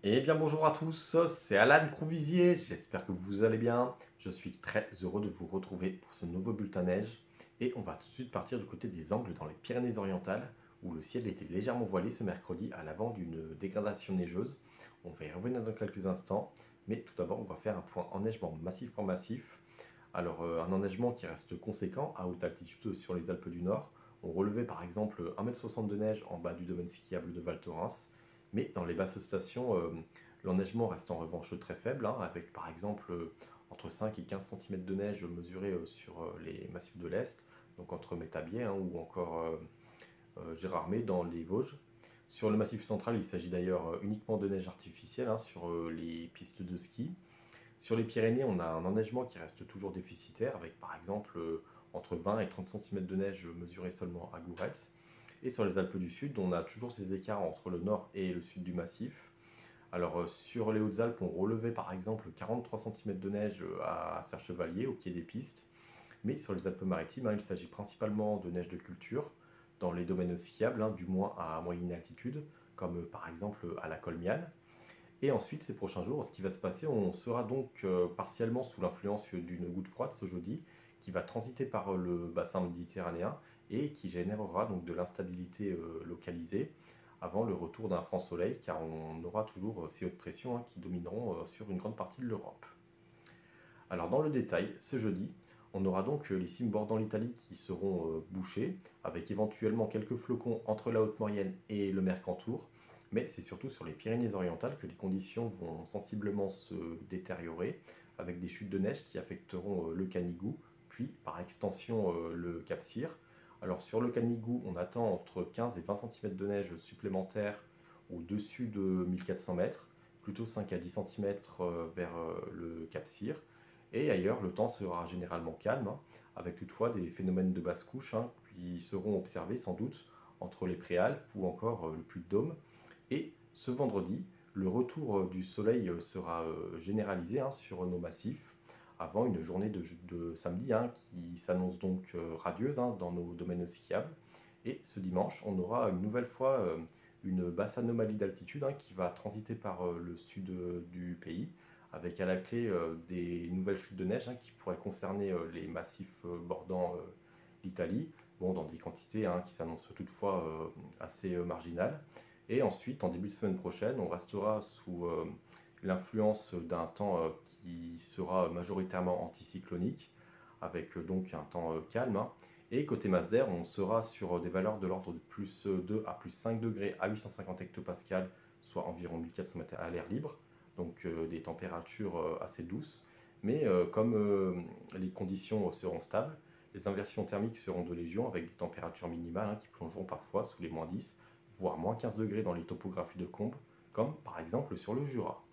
Eh bien bonjour à tous, c'est Alan Couvisier, j'espère que vous allez bien. Je suis très heureux de vous retrouver pour ce nouveau bulletin neige. Et on va tout de suite partir du côté des Angles dans les Pyrénées-Orientales, où le ciel était légèrement voilé ce mercredi à l'avant d'une dégradation neigeuse. On va y revenir dans quelques instants, mais tout d'abord on va faire un point enneigement massif par massif. Alors un enneigement qui reste conséquent à haute altitude sur les Alpes du Nord. On relevait par exemple 1,60 m de neige en bas du domaine skiable de Val Thorens. Mais dans les basses stations, l'enneigement reste en revanche très faible, hein, avec par exemple entre 5 et 15 cm de neige mesurés sur les massifs de l'Est, donc entre Métabier hein, ou encore Gérardmer dans les Vosges. Sur le massif central, il s'agit d'ailleurs uniquement de neige artificielle hein, sur les pistes de ski. Sur les Pyrénées, on a un enneigement qui reste toujours déficitaire, avec par exemple entre 20 et 30 cm de neige mesurés seulement à Gouretz. Et sur les Alpes du Sud, on a toujours ces écarts entre le nord et le sud du massif. Alors sur les Hautes-Alpes, on relevait par exemple 43 cm de neige à Serre-Chevalier, au pied des pistes. Mais sur les Alpes-Maritimes, hein, il s'agit principalement de neige de culture, dans les domaines skiables, hein, du moins à moyenne altitude, comme par exemple à la Colmiane. Et ensuite, ces prochains jours, ce qui va se passer, on sera donc partiellement sous l'influence d'une goutte froide ce jeudi, qui va transiter par le bassin méditerranéen et qui générera donc de l'instabilité localisée avant le retour d'un franc soleil, car on aura toujours ces hautes pressions hein, qui domineront sur une grande partie de l'Europe. Alors dans le détail, ce jeudi, on aura donc les cimes bordant l'Italie qui seront bouchées, avec éventuellement quelques flocons entre la Haute-Maurienne et le Mercantour, mais c'est surtout sur les Pyrénées-Orientales que les conditions vont sensiblement se détériorer, avec des chutes de neige qui affecteront le Canigou, puis par extension le Cap-Cyr. Alors sur le Canigou, on attend entre 15 et 20 cm de neige supplémentaires au-dessus de 1400 mètres, plutôt 5 à 10 cm vers le Cap-Cyr. Et ailleurs, le temps sera généralement calme, hein, avec toutefois des phénomènes de basse couche hein, qui seront observés sans doute entre les préalpes ou encore le Puy-de-Dôme. Et ce vendredi, le retour du soleil sera généralisé hein, sur nos massifs, avant une journée de samedi hein, qui s'annonce donc radieuse hein, dans nos domaines skiables. Et ce dimanche, on aura une nouvelle fois une basse anomalie d'altitude hein, qui va transiter par le sud du pays, avec à la clé des nouvelles chutes de neige hein, qui pourraient concerner les massifs bordant l'Italie, bon, dans des quantités hein, qui s'annoncent toutefois assez marginales. Et ensuite, en début de semaine prochaine, on restera sous l'influence d'un temps qui sera majoritairement anticyclonique, avec donc un temps calme, hein. Et côté masse d'air, on sera sur des valeurs de l'ordre de plus 2 à plus 5 degrés à 850 hectopascales, soit environ 1400 mètres à l'air libre, donc des températures assez douces. Mais comme les conditions seront stables, les inversions thermiques seront de légion avec des températures minimales hein, qui plongeront parfois sous les moins 10, voire moins 15 degrés dans les topographies de combles, comme par exemple sur le Jura.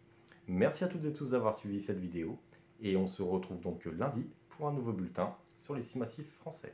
Merci à toutes et tous d'avoir suivi cette vidéo, et on se retrouve donc lundi pour un nouveau bulletin sur les 6 massifs français.